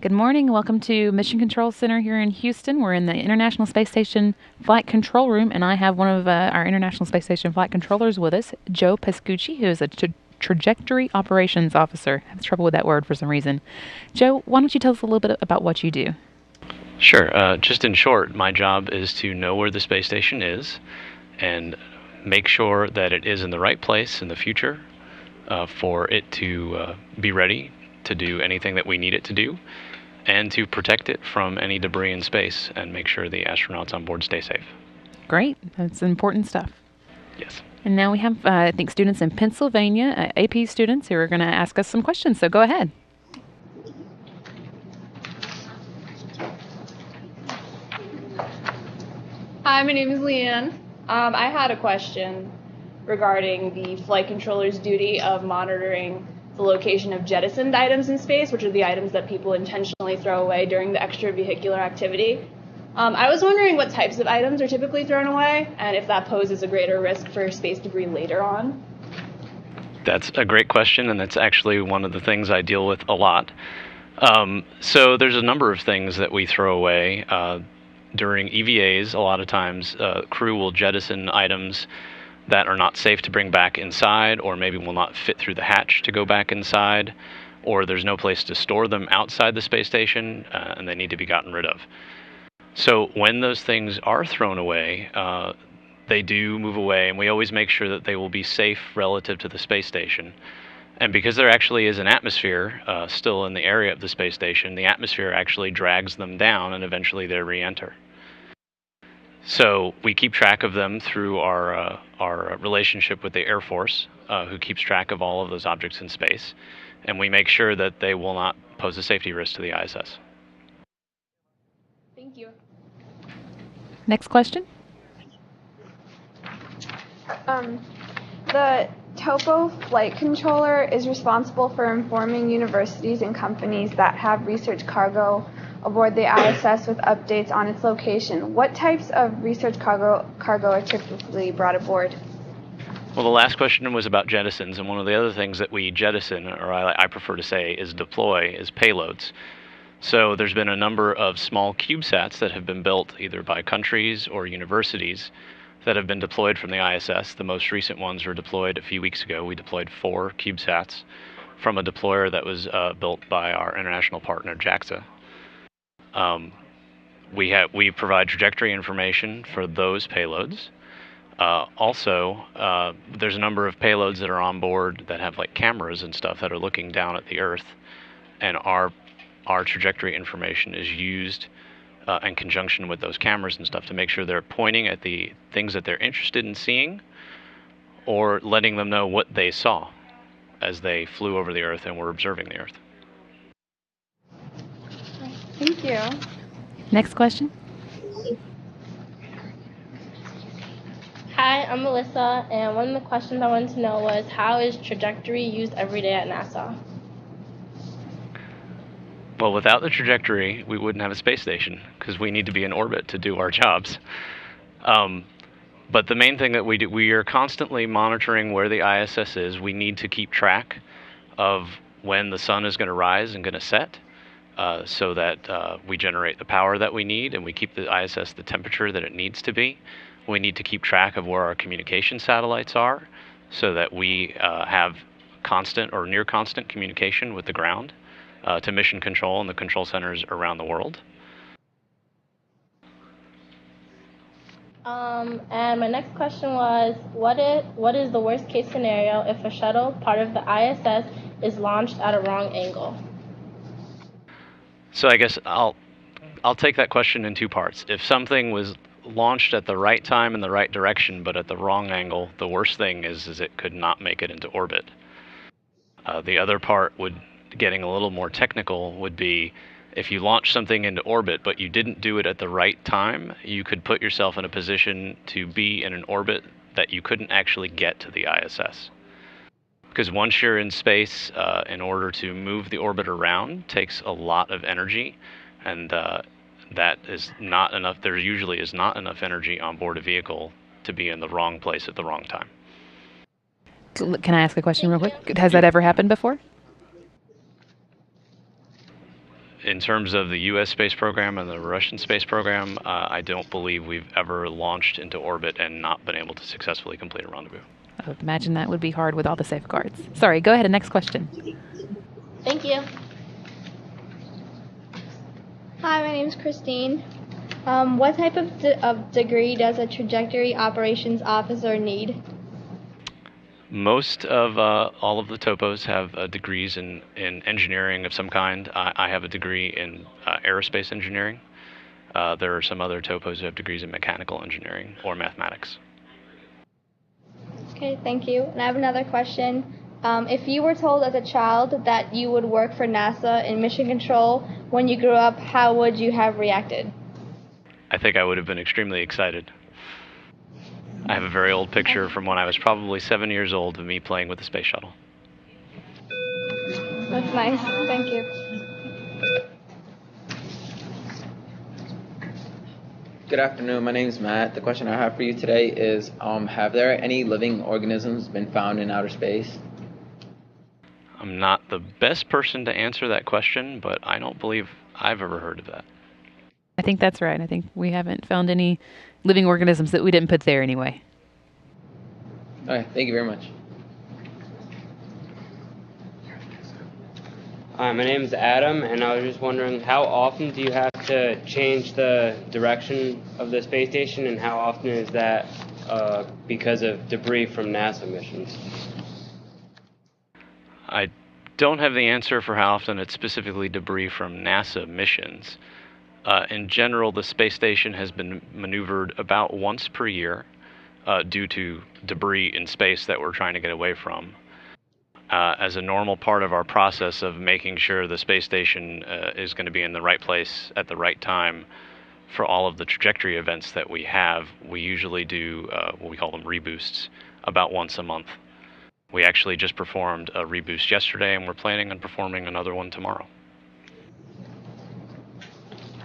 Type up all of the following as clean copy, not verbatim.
Good morning. Welcome to Mission Control Center here in Houston. We're in the International Space Station Flight Control Room, and I have one of our International Space Station flight controllers with us, Joe Pascucci, who is a Trajectory Operations Officer. I have trouble with that word for some reason. Joe, why don't you tell us a little bit about what you do? Sure. Just in short, my job is to know where the space station is and make sure that it is in the right place in the future for it to be ready to do anything that we need it to do, and to protect it from any debris in space and make sure the astronauts on board stay safe. Great. That's important stuff. Yes. And now we have, I think, students in Pennsylvania, AP students, who are going to ask us some questions. So go ahead. Hi, my name is Leanne. I had a question regarding the flight controller's duty of monitoring the location of jettisoned items in space, which are the items that people intentionally throw away during the extravehicular activity. I was wondering what types of items are typically thrown away, and if that poses a greater risk for space debris later on. That's a great question, and that's actually one of the things I deal with a lot. So there's a number of things that we throw away. During EVAs, a lot of times crew will jettison items that are not safe to bring back inside, or maybe will not fit through the hatch to go back inside, or there's no place to store them outside the space station, and they need to be gotten rid of. So when those things are thrown away, they do move away, and we always make sure that they will be safe relative to the space station. And because there actually is an atmosphere still in the area of the space station, the atmosphere actually drags them down, and eventually they re-enter. So we keep track of them through our relationship with the Air Force, who keeps track of all of those objects in space, and we make sure that they will not pose a safety risk to the ISS. Thank you. Next question. The Topo flight controller is responsible for informing universities and companies that have research cargo aboard the ISS with updates on its location. What types of research cargo are typically brought aboard? Well, the last question was about jettisons, and one of the other things that we jettison, or I prefer to say is deploy, is payloads. So there's been a number of small CubeSats that have been built either by countries or universities that have been deployed from the ISS. The most recent ones were deployed a few weeks ago. We deployed 4 CubeSats from a deployer that was built by our international partner, JAXA. We provide trajectory information for those payloads. Also, there's a number of payloads that are on board that have like cameras and stuff that are looking down at the Earth, and our trajectory information is used in conjunction with those cameras and stuff to make sure they're pointing at the things that they're interested in seeing, or letting them know what they saw as they flew over the Earth and were observing the Earth. Thank you. Next question. Hi, I'm Melissa, and one of the questions I wanted to know was, how is trajectory used every day at NASA? Well, without the trajectory, we wouldn't have a space station, because we need to be in orbit to do our jobs. But the main thing that we do, we are constantly monitoring where the ISS is. We need to keep track of when the sun is going to rise and going to set, so that we generate the power that we need, and we keep the ISS the temperature that it needs to be. We need to keep track of where our communication satellites are, so that we have constant or near constant communication with the ground to mission control and the control centers around the world. And my next question was, what is the worst case scenario if a shuttle, part of the ISS, is launched at a wrong angle? So I guess I'll take that question in 2 parts. If something was launched at the right time in the right direction, but at the wrong angle, the worst thing is it could not make it into orbit. The other part getting a little more technical would be, if you launch something into orbit but you didn't do it at the right time, you could put yourself in a position to be in an orbit that you couldn't actually get to the ISS. Because once you're in space, in order to move the orbit around takes a lot of energy, and that is not enough. There usually is not enough energy on board a vehicle to be in the wrong place at the wrong time. Can I ask a question real quick? Has that ever happened before? in terms of the U.S. space program and the Russian space program, I don't believe we've ever launched into orbit and not been able to successfully complete a rendezvous. I would imagine that would be hard with all the safeguards. Sorry, go ahead. Next question. Thank you. Hi, my name's Christine. What type of degree does a trajectory operations officer need? Most of all of the topos have degrees in engineering of some kind. I have a degree in aerospace engineering. There are some other topos who have degrees in mechanical engineering or mathematics. Okay, thank you. And I have another question. If you were told as a child that you would work for NASA in mission control when you grew up, how would you have reacted? I think I would have been extremely excited. I have a very old picture from when I was probably 7 years old of me playing with the space shuttle. That's nice. Thank you. Good afternoon. My name is Matt. The question I have for you today is, have there any living organisms been found in outer space? I'm not the best person to answer that question, but I don't believe I've ever heard of that. I think that's right. I think we haven't found any living organisms that we didn't put there anyway. All right. Thank you very much. Hi, my name is Adam, and I was just wondering, how often do you have to change the direction of the space station, and how often is that because of debris from NASA missions? I don't have the answer for how often it's specifically debris from NASA missions. In general, the space station has been maneuvered about once per year due to debris in space that we're trying to get away from. As a normal part of our process of making sure the space station is going to be in the right place at the right time for all of the trajectory events that we have, we usually do what we call them reboosts about once a month. We actually just performed a reboost yesterday, and we're planning on performing another one tomorrow.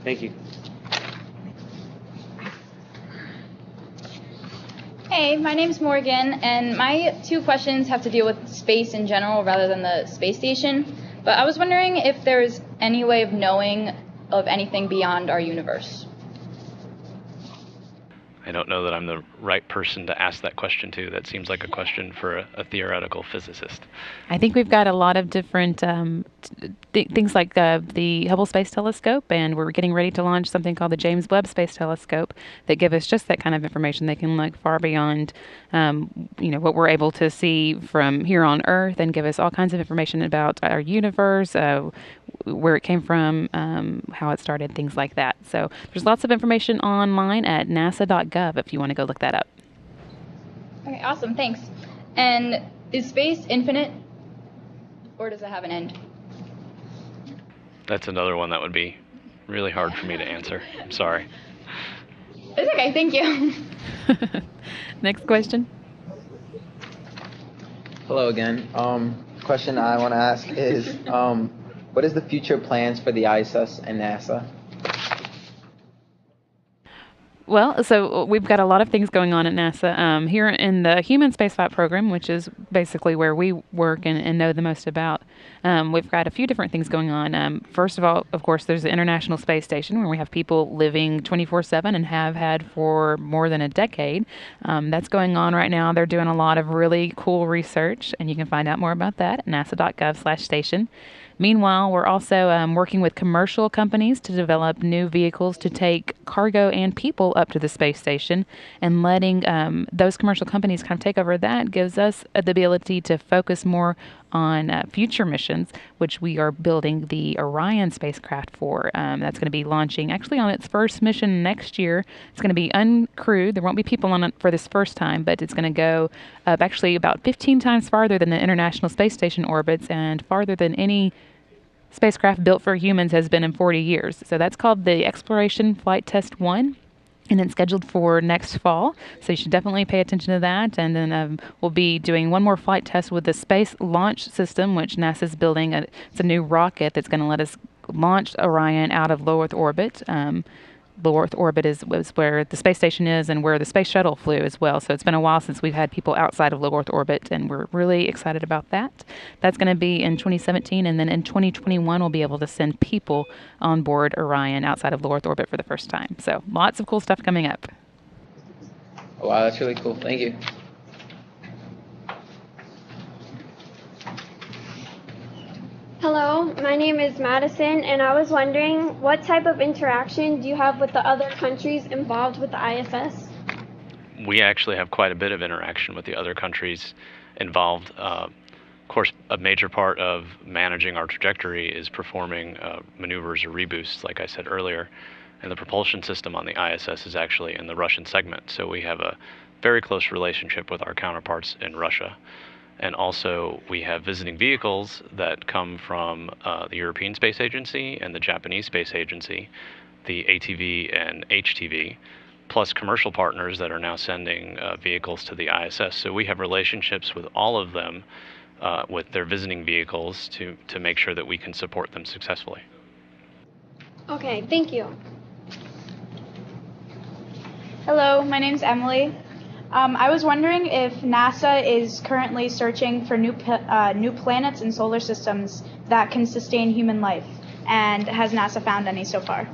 Thank you. Hey, my name's Morgan, and my two questions have to deal with space in general rather than the space station. But I was wondering if there's any way of knowing of anything beyond our universe. I don't know that I'm the right person to ask that question to. That seems like a question for a theoretical physicist. I think we've got a lot of different things like the Hubble Space Telescope, and we're getting ready to launch something called the James Webb Space Telescope that give us just that kind of information. They can look far beyond, what we're able to see from here on Earth, and give us all kinds of information about our universe, where it came from, how it started, things like that. So there's lots of information online at nasa.gov if you want to go look that up. Okay, awesome, thanks. And is space infinite, or does it have an end? That's another one that would be really hard for me to answer. I'm sorry. It's okay, thank you. Next question. Hello again. Question I want to ask is, what is the future plans for the ISS and NASA? Well, so we've got a lot of things going on at NASA. Here in the Human Spaceflight Program, which is basically where we work and know the most about, we've got a few different things going on. First of all, of course, there's the International Space Station, where we have people living 24/7 and have had for more than a decade. That's going on right now. They're doing a lot of really cool research, and you can find out more about that at nasa.gov/station. Meanwhile, we're also working with commercial companies to develop new vehicles to take cargo and people up to the space station, and letting those commercial companies kind of take over that gives us the ability to focus more on future missions, which we are building the Orion spacecraft for. That's going to be launching actually on its first mission next year. It's going to be uncrewed. There won't be people on it for this first time, but it's going to go up actually about 15 times farther than the International Space Station orbits, and farther than any spacecraft built for humans has been in 40 years. So that's called the Exploration Flight Test 1, and it's scheduled for next fall. So you should definitely pay attention to that. And then we'll be doing one more flight test with the Space Launch System, which NASA's building. It's a new rocket that's going to let us launch Orion out of low Earth orbit. low Earth orbit was where the space station is and where the space shuttle flew as well. So it's been a while since we've had people outside of low Earth orbit, and we're really excited about that. That's going to be in 2017, and then in 2021 we'll be able to send people on board Orion outside of low Earth orbit for the first time. So lots of cool stuff coming up. Wow, that's really cool. Thank you. Hello, my name is Madison, and I was wondering what type of interaction do you have with the other countries involved with the ISS? We actually have quite a bit of interaction with the other countries involved. Of course, a major part of managing our trajectory is performing maneuvers or reboosts, like I said earlier. And the propulsion system on the ISS is actually in the Russian segment. So we have a very close relationship with our counterparts in Russia. And also, we have visiting vehicles that come from the European Space Agency and the Japanese Space Agency, the ATV and HTV, plus commercial partners that are now sending vehicles to the ISS. So we have relationships with all of them with their visiting vehicles to make sure that we can support them successfully. Okay, thank you. Hello, my name's Emily. I was wondering if NASA is currently searching for new planets and solar systems that can sustain human life, and has NASA found any so far?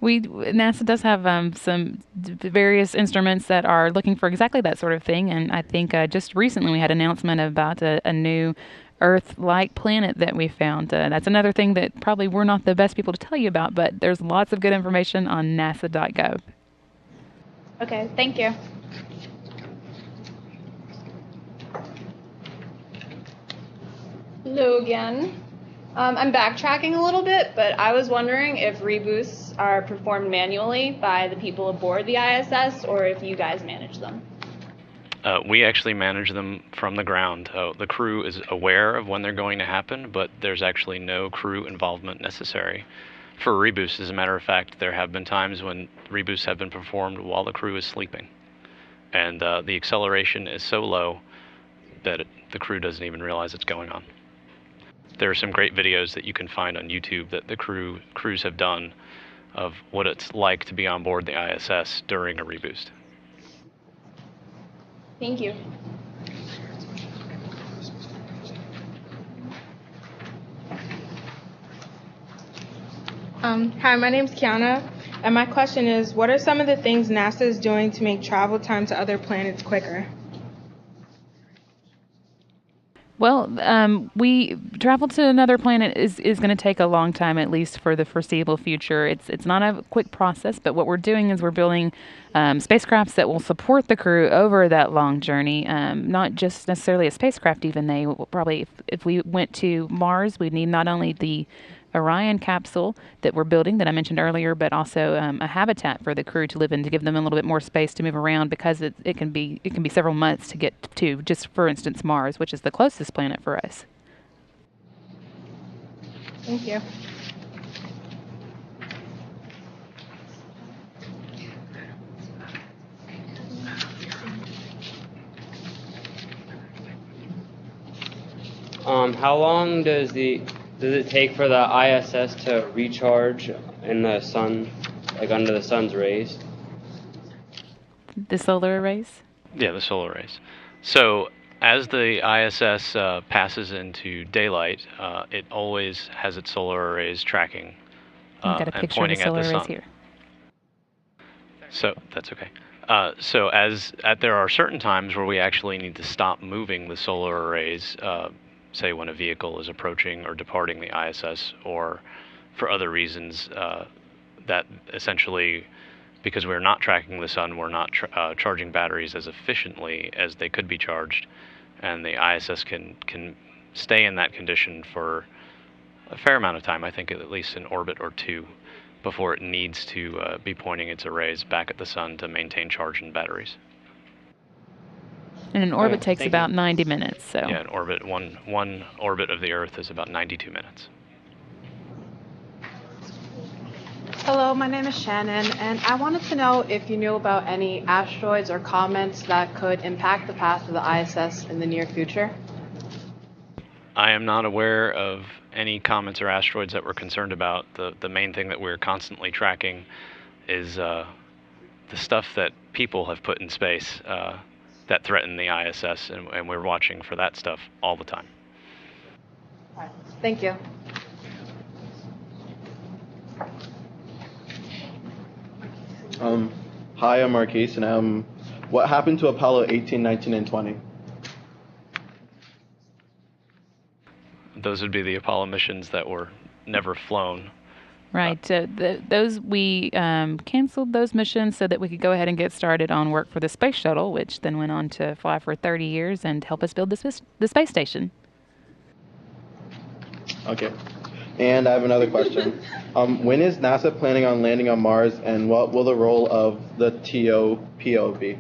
NASA does have some various instruments that are looking for exactly that sort of thing, and I think just recently we had an announcement about a new Earth-like planet that we found. That's another thing that probably we're not the best people to tell you about, but there's lots of good information on nasa.gov. Okay, thank you. Hello again. I'm backtracking a little bit, but I was wondering if reboosts are performed manually by the people aboard the ISS or if you guys manage them. We actually manage them from the ground. The crew is aware of when they're going to happen, but there's actually no crew involvement necessary for reboosts. As a matter of fact, there have been times when reboosts have been performed while the crew is sleeping. And the acceleration is so low that the crew doesn't even realize it's going on. There are some great videos that you can find on YouTube that the crews have done of what it's like to be on board the ISS during a reboost. Thank you. Hi, my name's Kiana, and my question is, what are some of the things NASA is doing to make travel time to other planets quicker? Well, we travel to another planet is going to take a long time, at least for the foreseeable future. It's not a quick process, but what we're doing is we're building spacecrafts that will support the crew over that long journey. Not just necessarily a spacecraft, even. They will probably, if we went to Mars, we'd need not only the Orion capsule that we're building that I mentioned earlier, but also a habitat for the crew to live in to give them a little bit more space to move around, because it can be several months to get to, just for instance, Mars, which is the closest planet for us. Thank you. How long does it take for the ISS to recharge in the sun, like under the sun's rays? The solar arrays? Yeah, the solar arrays. So as the ISS passes into daylight, it always has its solar arrays tracking I've got a and picture of the pointing at solar the arrays sun. here. So that's okay. So there are certain times where we actually need to stop moving the solar arrays, say when a vehicle is approaching or departing the ISS, or for other reasons that essentially, because we're not tracking the sun, we're not charging batteries as efficiently as they could be charged, and the ISS can stay in that condition for a fair amount of time, I think at least an orbit or two, before it needs to be pointing its arrays back at the sun to maintain charge in batteries. And an orbit takes about 90 minutes. So yeah, an orbit, one orbit of the Earth is about 92 minutes. Hello, my name is Shannon, and I wanted to know if you knew about any asteroids or comets that could impact the path of the ISS in the near future. I am not aware of any comets or asteroids that we're concerned about. The main thing that we're constantly tracking is the stuff that people have put in space that threaten the ISS, and we're watching for that stuff all the time. Thank you. Hi, I'm Marquise, and what happened to Apollo 18, 19, and 20? Those would be the Apollo missions that were never flown. Right. Those we canceled those missions so that we could go ahead and get started on work for the space shuttle, which then went on to fly for 30 years and help us build the space station. Okay. And I have another question. When is NASA planning on landing on Mars, and what will the role of the TOPO be?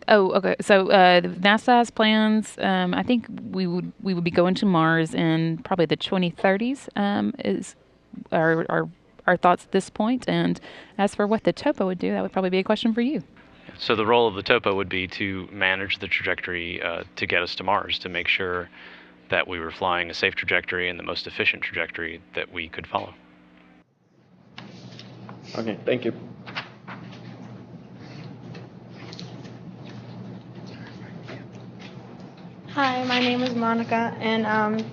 Oh, okay. So NASA has plans. I think we would be going to Mars in probably the 2030s. Is our thoughts at this point. And as for what the topo would do, that would probably be a question for you. So the role of the topo would be to manage the trajectory to get us to Mars, to make sure that we were flying a safe trajectory and the most efficient trajectory that we could follow. Okay, thank you. Hi, my name is Monica, and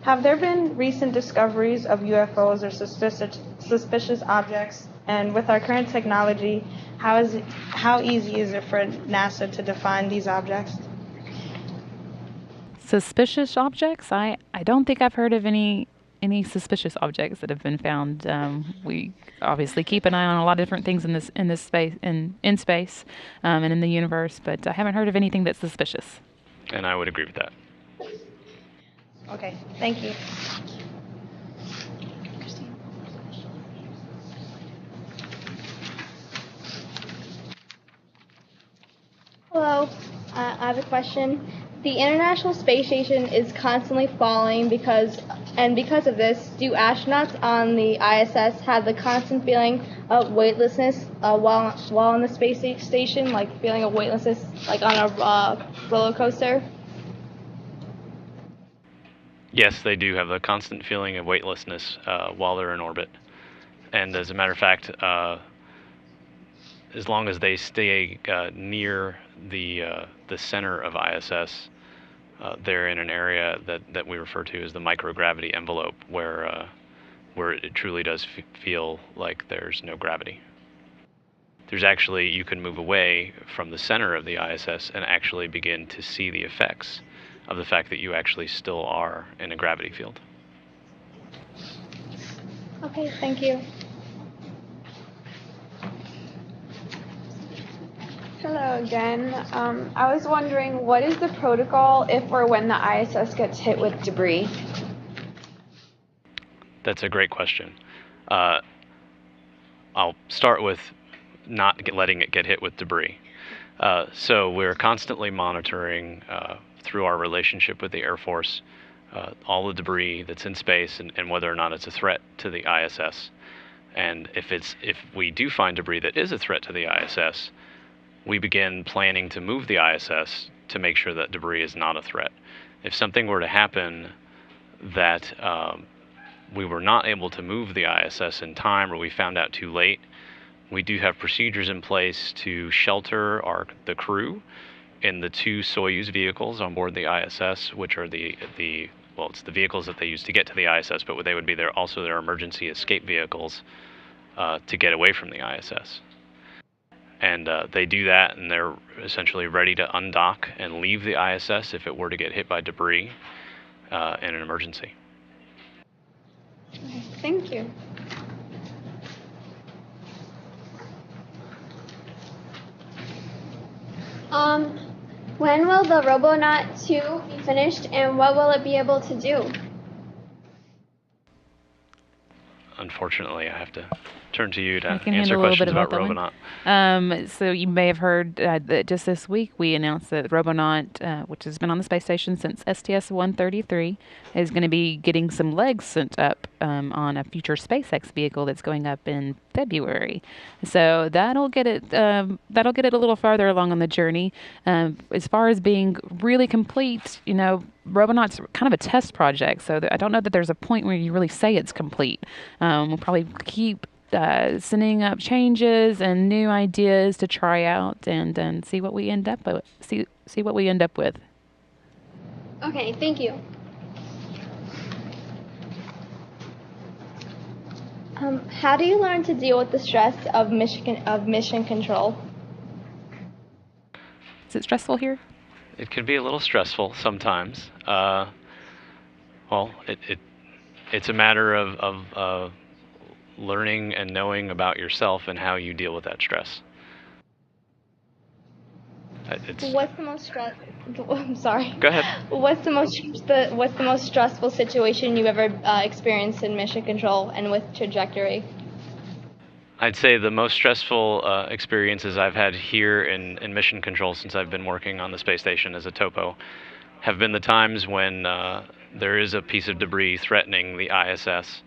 have there been recent discoveries of UFOs or suspicious objects? And with our current technology, how easy is it for NASA to define these objects? Suspicious objects? I don't think I've heard of any suspicious objects that have been found. We obviously keep an eye on a lot of different things in this space, in space, and in the universe, but I haven't heard of anything that's suspicious. And I would agree with that. Okay, thank you. Hello, I have a question. The International Space Station is constantly falling because of this, do astronauts on the ISS have the constant feeling of weightlessness while on the space station, like feeling of weightlessness, like on a roller coaster? Yes, they do have a constant feeling of weightlessness while they're in orbit. And as a matter of fact, as long as they stay near the center of ISS, they're in an area that we refer to as the microgravity envelope, where it truly does feel like there's no gravity. There's actually, you can move away from the center of the ISS and actually begin to see the effects of the fact that you actually still are in a gravity field. Okay, thank you. Hello again. I was wondering, what is the protocol if or when the ISS gets hit with debris? That's a great question. I'll start with not letting it get hit with debris. So we're constantly monitoring through our relationship with the Air Force all the debris that's in space and whether or not it's a threat to the ISS. And if we do find debris that is a threat to the ISS, we begin planning to move the ISS to make sure that debris is not a threat. If something were to happen that we were not able to move the ISS in time, or we found out too late, we do have procedures in place to shelter the crew in the 2 Soyuz vehicles on board the ISS, which are it's the vehicles that they use to get to the ISS, but they would be also their emergency escape vehicles to get away from the ISS. And they do that, and they're essentially ready to undock and leave the ISS if it were to get hit by debris in an emergency. Thank you. When will the Robonaut 2 be finished, and what will it be able to do? Unfortunately, I have to turn to you to I can answer handle a little bit questions about about that Robonaut. So you may have heard that just this week we announced that Robonaut, which has been on the space station since STS-133, is going to be getting some legs sent up on a future SpaceX vehicle that's going up in February. So that'll get it a little farther along on the journey. As far as being really complete, Robonaut's kind of a test project, so I don't know that there's a point where you really say it's complete. We'll probably keep sending up changes and new ideas to try out and see what we end up with. See what we end up with. Okay, thank you. How do you learn to deal with the stress of mission control? Is it stressful here? It can be a little stressful sometimes. Well, it's a matter of learning and knowing about yourself and how you deal with that stress. What's the most I'm sorry. Go ahead. What's the most stressful situation you've ever experienced in mission control and with trajectory? I'd say the most stressful experiences I've had here in mission control since I've been working on the space station as a topo have been the times when there is a piece of debris threatening the ISS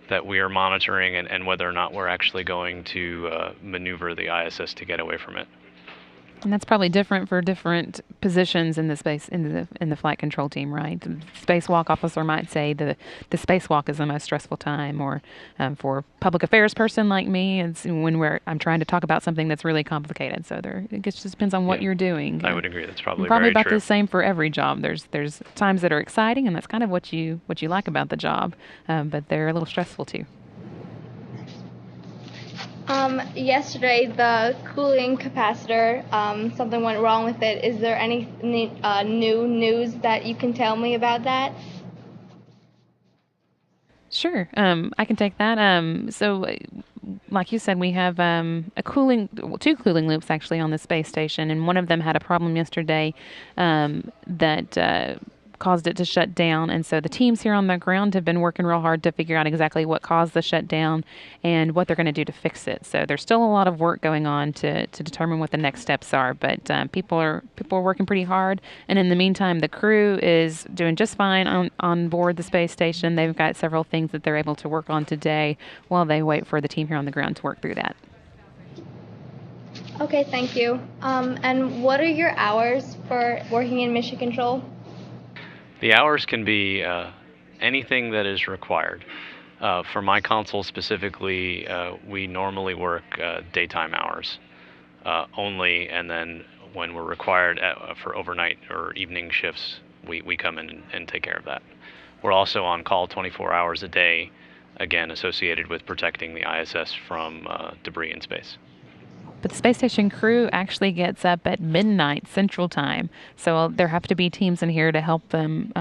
that we are monitoring and whether or not we're actually going to maneuver the ISS to get away from it. And that's probably different for different positions in the flight control team, right? The spacewalk officer might say the spacewalk is the most stressful time, or for a public affairs person like me, it's when I'm trying to talk about something that's really complicated. So it just depends on what you're doing. I would agree. That's probably very about true. The same for every job. There's times that are exciting, and that's kind of what you like about the job, but they're a little stressful too. Yesterday, the cooling capacitor, something went wrong with it. Is there any new news that you can tell me about that? Sure, I can take that. So, like you said, we have two cooling loops actually on the space station, and one of them had a problem yesterday that caused it to shut down. And so the teams here on the ground have been working real hard to figure out exactly what caused the shutdown and what they're going to do to fix it. So there's still a lot of work going on to determine what the next steps are. But people are working pretty hard. And in the meantime, the crew is doing just fine on board the space station. They've got several things that they're able to work on today while they wait for the team here on the ground to work through that. Okay, thank you. And what are your hours for working in mission control? The hours can be anything that is required. For my console specifically, we normally work daytime hours only, and then when we're required for overnight or evening shifts, we come in and take care of that. We're also on call 24 hours a day, again associated with protecting the ISS from debris in space. But the space station crew actually gets up at midnight Central Time. So there have to be teams in here to help them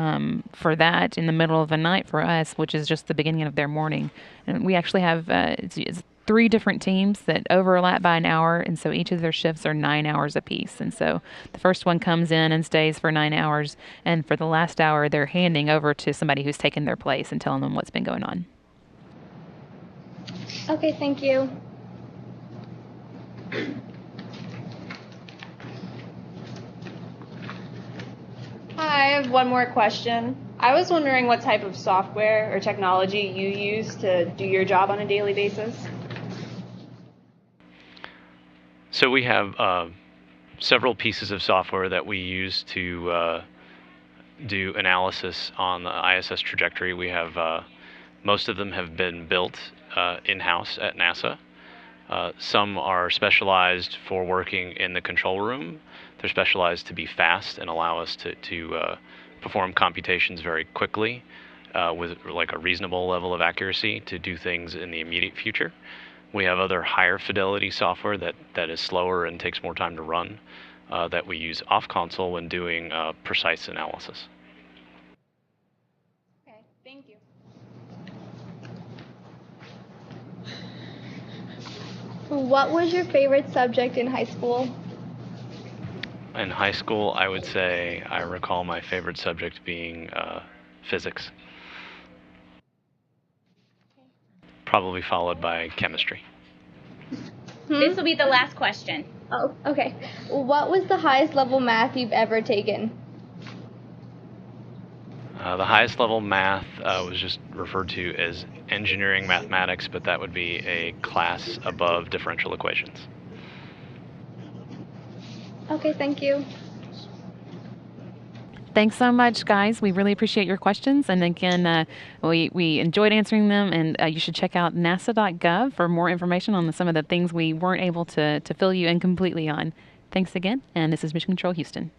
for that in the middle of the night for us, which is just the beginning of their morning. And we actually have it's 3 different teams that overlap by an hour, and so each of their shifts are 9 hours apiece. And so the first one comes in and stays for 9 hours, and for the last hour, they're handing over to somebody who's taken their place and telling them what's been going on. Okay, thank you. Hi, I have one more question. I was wondering what type of software or technology you use to do your job on a daily basis. So we have several pieces of software that we use to do analysis on the ISS trajectory. We have most of them have been built in-house at NASA. Some are specialized for working in the control room. They're specialized to be fast and allow us to perform computations very quickly with like a reasonable level of accuracy to do things in the immediate future. We have other higher fidelity software that is slower and takes more time to run that we use off console when doing precise analysis. Okay, thank you. What was your favorite subject in high school? In high school, I would say I recall my favorite subject being physics. probably followed by chemistry. This will be the last question. Oh, okay. What was the highest level math you've ever taken? The highest level math was just referred to as engineering mathematics, but that would be a class above differential equations. Okay, thank you. Thanks so much, guys. We really appreciate your questions. And again, we enjoyed answering them. And you should check out nasa.gov for more information on some of the things we weren't able to fill you in completely on. Thanks again. And this is Mission Control Houston.